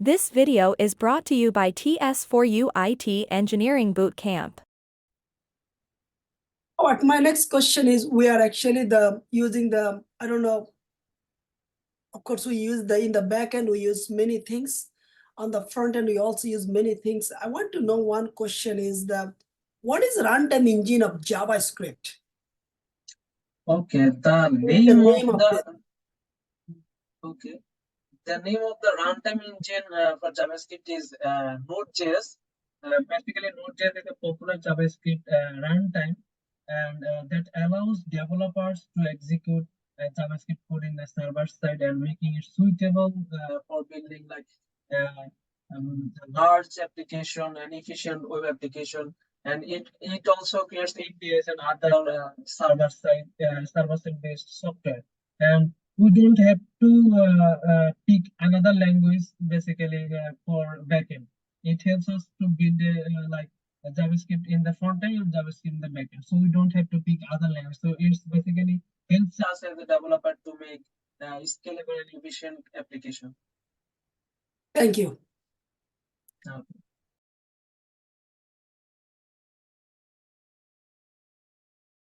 This video is brought to you by TS4U IT Engineering Bootcamp. But my next question is, we are actually using the, I don't know, of course we use in the backend, we use many things. On the front end, we also use many things. I want to know, one question is what is the runtime engine of JavaScript? Okay, the name of the runtime engine for JavaScript is Node.js. Basically, Node.js is a popular JavaScript runtime, and that allows developers to execute JavaScript code in the server side and making it suitable for building large application and efficient web application. And it also creates APIs and other server side based software. And we don't have to pick another language basically for backend. It helps us to build a JavaScript in the front end and JavaScript in the backend. So we don't have to pick other language. So it's basically helps us as a developer to make scalable and efficient application. Thank you.